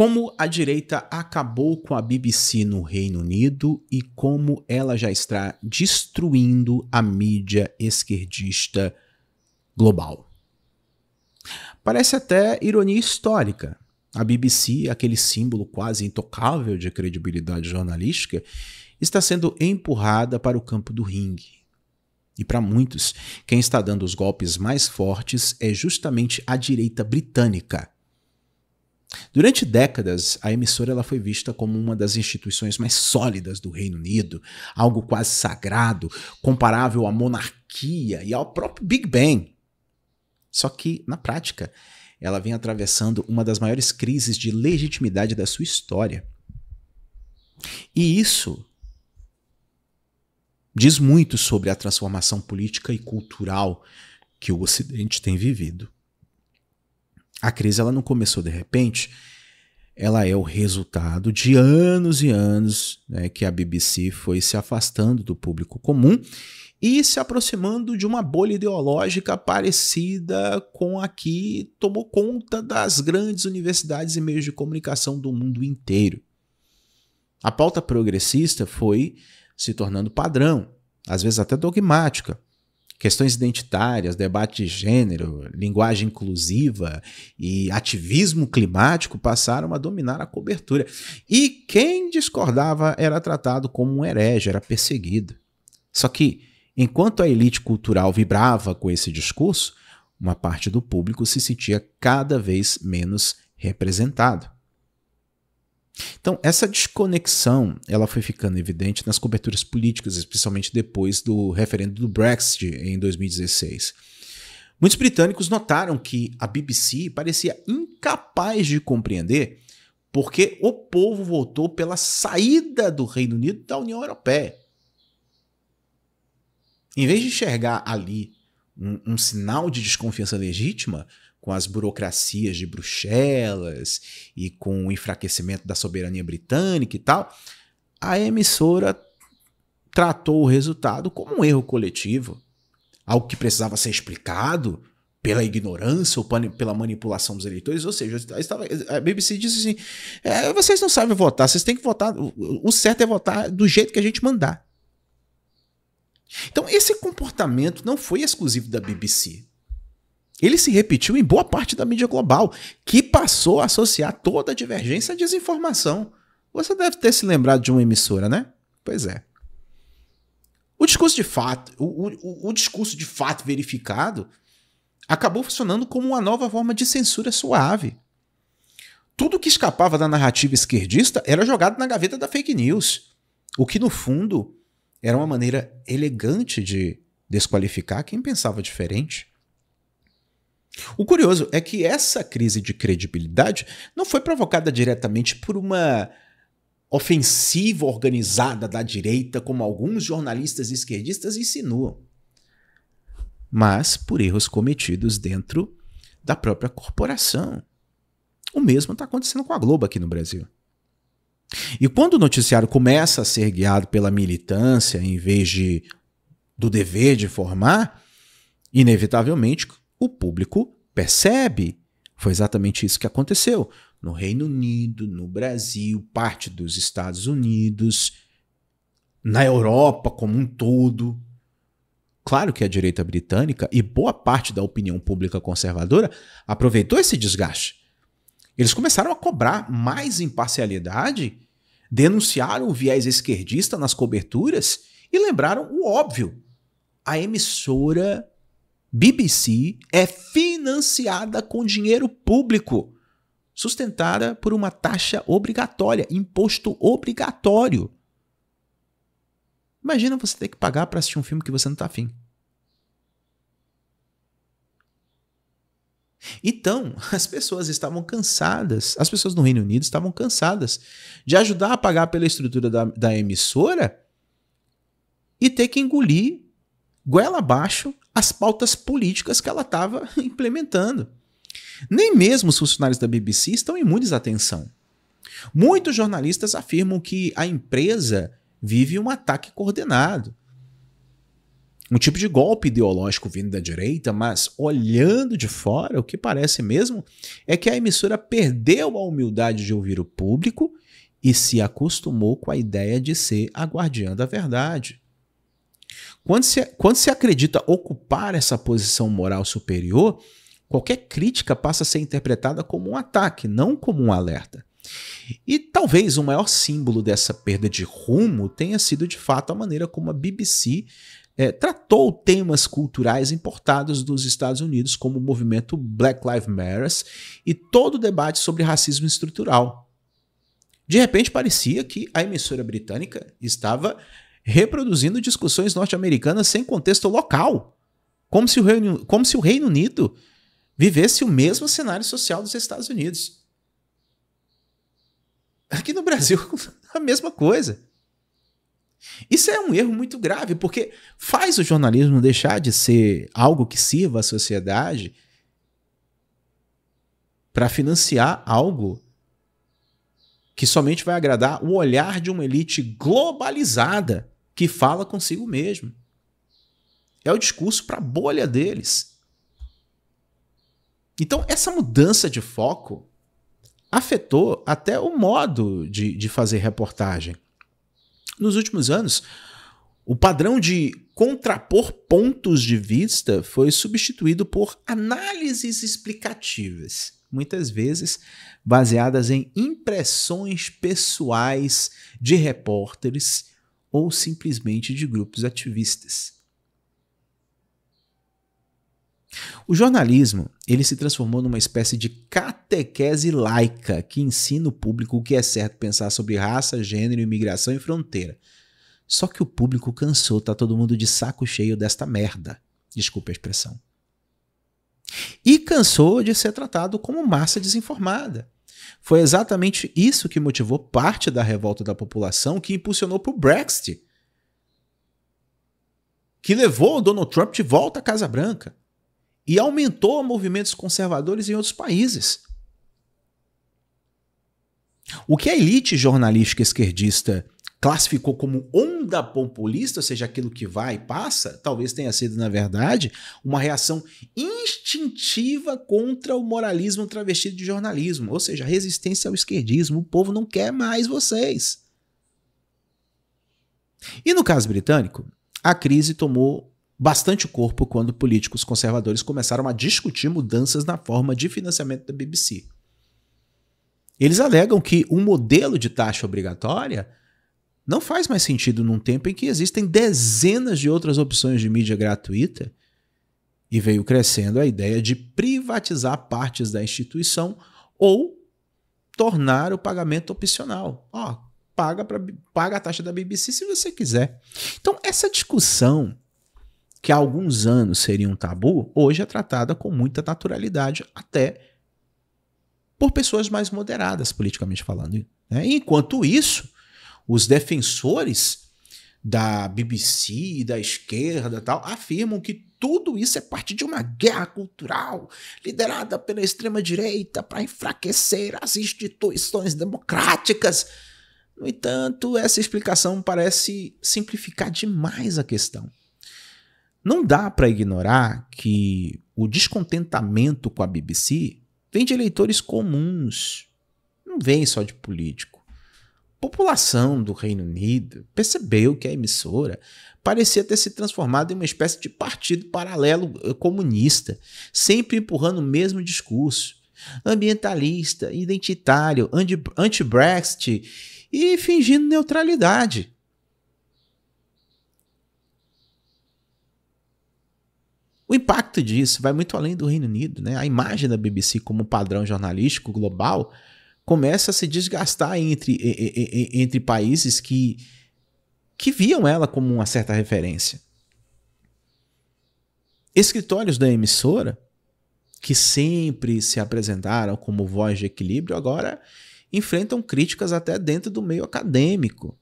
Como a direita acabou com a BBC no Reino Unido e como ela já está destruindo a mídia esquerdista global. Parece até ironia histórica. A BBC, aquele símbolo quase intocável de credibilidade jornalística, está sendo empurrada para o campo do ringue. E para muitos, quem está dando os golpes mais fortes é justamente a direita britânica. Durante décadas, a emissora ela foi vista como uma das instituições mais sólidas do Reino Unido, algo quase sagrado, comparável à monarquia e ao próprio Big Bang. Só que, na prática, ela vem atravessando uma das maiores crises de legitimidade da sua história. E isso diz muito sobre a transformação política e cultural que o Ocidente tem vivido. A crise ela não começou de repente, ela é o resultado de anos e anos, né, que a BBC foi se afastando do público comum e se aproximando de uma bolha ideológica parecida com a que tomou conta das grandes universidades e meios de comunicação do mundo inteiro. A pauta progressista foi se tornando padrão, às vezes até dogmática. Questões identitárias, debate de gênero, linguagem inclusiva e ativismo climático passaram a dominar a cobertura. E quem discordava era tratado como um herege, era perseguido. Só que, enquanto a elite cultural vibrava com esse discurso, uma parte do público se sentia cada vez menos representado. Então, essa desconexão ela foi ficando evidente nas coberturas políticas, especialmente depois do referendo do Brexit em 2016. Muitos britânicos notaram que a BBC parecia incapaz de compreender porque o povo votou pela saída do Reino Unido da União Europeia. Em vez de enxergar ali um sinal de desconfiança legítima, com as burocracias de Bruxelas e com o enfraquecimento da soberania britânica e tal, a emissora tratou o resultado como um erro coletivo, algo que precisava ser explicado pela ignorância ou pela manipulação dos eleitores. Ou seja, a BBC disse assim, vocês não sabem votar, vocês têm que votar, o certo é votar do jeito que a gente mandar. Então esse comportamento não foi exclusivo da BBC. Ele se repetiu em boa parte da mídia global, que passou a associar toda a divergência à desinformação. Você deve ter se lembrado de uma emissora, né? Pois é. O discurso de fato, o discurso de fato verificado acabou funcionando como uma nova forma de censura suave. Tudo que escapava da narrativa esquerdista era jogado na gaveta da fake news, o que, no fundo, era uma maneira elegante de desqualificar quem pensava diferente. O curioso é que essa crise de credibilidade não foi provocada diretamente por uma ofensiva organizada da direita, como alguns jornalistas esquerdistas insinuam, mas por erros cometidos dentro da própria corporação. O mesmo está acontecendo com a Globo aqui no Brasil. E quando o noticiário começa a ser guiado pela militância em vez do dever de informar, inevitavelmente o público percebe. Foi exatamente isso que aconteceu no Reino Unido, no Brasil, parte dos Estados Unidos, na Europa como um todo. Claro que a direita britânica e boa parte da opinião pública conservadora aproveitou esse desgaste. Eles começaram a cobrar mais imparcialidade, denunciaram o viés esquerdista nas coberturas e lembraram o óbvio. A emissora BBC é financiada com dinheiro público, sustentada por uma taxa obrigatória, imposto obrigatório. Imagina você ter que pagar para assistir um filme que você não está afim. Então, as pessoas estavam cansadas, as pessoas no Reino Unido estavam cansadas de ajudar a pagar pela estrutura da emissora e ter que engolir goela abaixo as pautas políticas que ela estava implementando. Nem mesmo os funcionários da BBC estão imunes à atenção. Muitos jornalistas afirmam que a empresa vive um ataque coordenado. um tipo de golpe ideológico vindo da direita, mas olhando de fora, o que parece mesmo é que a emissora perdeu a humildade de ouvir o público e se acostumou com a ideia de ser a guardiã da verdade. Quando se acredita ocupar essa posição moral superior, qualquer crítica passa a ser interpretada como um ataque, não como um alerta. E talvez o maior símbolo dessa perda de rumo tenha sido de fato a maneira como a BBC tratou temas culturais importados dos Estados Unidos, como o movimento Black Lives Matter e todo o debate sobre racismo estrutural. De repente parecia que a emissora britânica estava reproduzindo discussões norte-americanas sem contexto local, como se o Reino Unido vivesse o mesmo cenário social dos Estados Unidos. Aqui no Brasil, a mesma coisa. Isso é um erro muito grave, porque faz o jornalismo deixar de ser algo que sirva à sociedade para financiar algo que somente vai agradar o olhar de uma elite globalizada que fala consigo mesmo. É o discurso para a bolha deles. Então, essa mudança de foco afetou até o modo de fazer reportagem. Nos últimos anos, o padrão de contrapor pontos de vista foi substituído por análises explicativas, muitas vezes baseadas em impressões pessoais de repórteres ou simplesmente de grupos ativistas. O jornalismo, ele se transformou numa espécie de catequese laica que ensina o público o que é certo pensar sobre raça, gênero, imigração e fronteira. Só que o público cansou, tá todo mundo de saco cheio desta merda. Desculpe a expressão. E cansou de ser tratado como massa desinformada. Foi exatamente isso que motivou parte da revolta da população que impulsionou para o Brexit, que levou o Donald Trump de volta à Casa Branca e aumentou movimentos conservadores em outros países. O que a elite jornalística esquerdista classificou como onda populista, ou seja, aquilo que vai e passa, talvez tenha sido, na verdade, uma reação instintiva contra o moralismo travestido de jornalismo, ou seja, resistência ao esquerdismo. O povo não quer mais vocês. E no caso britânico, a crise tomou bastante corpo quando políticos conservadores começaram a discutir mudanças na forma de financiamento da BBC. Eles alegam que um modelo de taxa obrigatória não faz mais sentido num tempo em que existem dezenas de outras opções de mídia gratuita e veio crescendo a ideia de privatizar partes da instituição ou tornar o pagamento opcional. Paga a taxa da BBC se você quiser. Então, essa discussão, que há alguns anos seria um tabu, hoje é tratada com muita naturalidade, até por pessoas mais moderadas, politicamente falando. Né? Enquanto isso, os defensores da BBC e da esquerda tal, afirmam que tudo isso é parte de uma guerra cultural liderada pela extrema-direita para enfraquecer as instituições democráticas. No entanto, essa explicação parece simplificar demais a questão. Não dá para ignorar que o descontentamento com a BBC vem de eleitores comuns, não vem só de político. A população do Reino Unido percebeu que a emissora parecia ter se transformado em uma espécie de partido paralelo comunista, sempre empurrando o mesmo discurso, ambientalista, identitário, anti-Brexit e fingindo neutralidade. O impacto disso vai muito além do Reino Unido, né? A imagem da BBC como padrão jornalístico global começa a se desgastar entre países que viam ela como uma certa referência. Escritórios da emissora, que sempre se apresentaram como voz de equilíbrio, agora enfrentam críticas até dentro do meio acadêmico,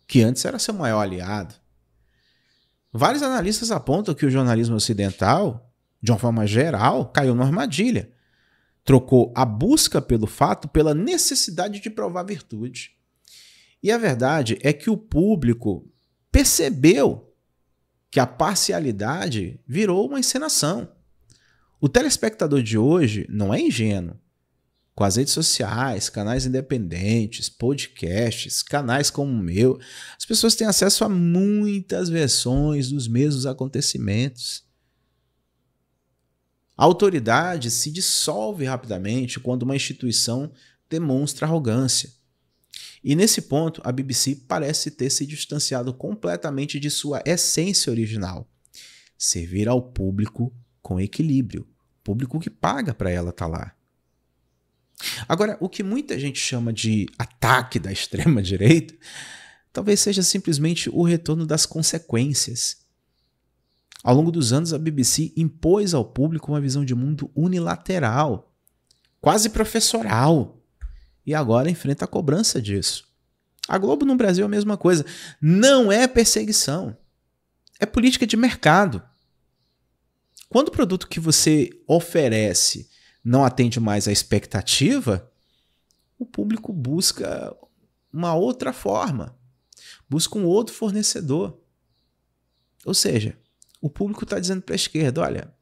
que antes era seu maior aliado. Vários analistas apontam que o jornalismo ocidental, de uma forma geral, caiu numa armadilha. Trocou a busca pelo fato pela necessidade de provar virtude. E a verdade é que o público percebeu que a parcialidade virou uma encenação. O telespectador de hoje não é ingênuo. Com as redes sociais, canais independentes, podcasts, canais como o meu, as pessoas têm acesso a muitas versões dos mesmos acontecimentos. A autoridade se dissolve rapidamente quando uma instituição demonstra arrogância. E nesse ponto, a BBC parece ter se distanciado completamente de sua essência original: servir ao público com equilíbrio, público que paga para ela estar lá. Agora, o que muita gente chama de ataque da extrema-direita talvez seja simplesmente o retorno das consequências. Ao longo dos anos, a BBC impôs ao público uma visão de mundo unilateral, quase professoral, e agora enfrenta a cobrança disso. A Globo no Brasil é a mesma coisa. Não é perseguição, é política de mercado. Quando o produto que você oferece não atende mais à expectativa, o público busca uma outra forma, busca um outro fornecedor. Ou seja, o público está dizendo para a esquerda: olha,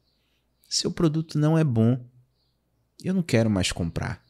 seu produto não é bom, eu não quero mais comprar.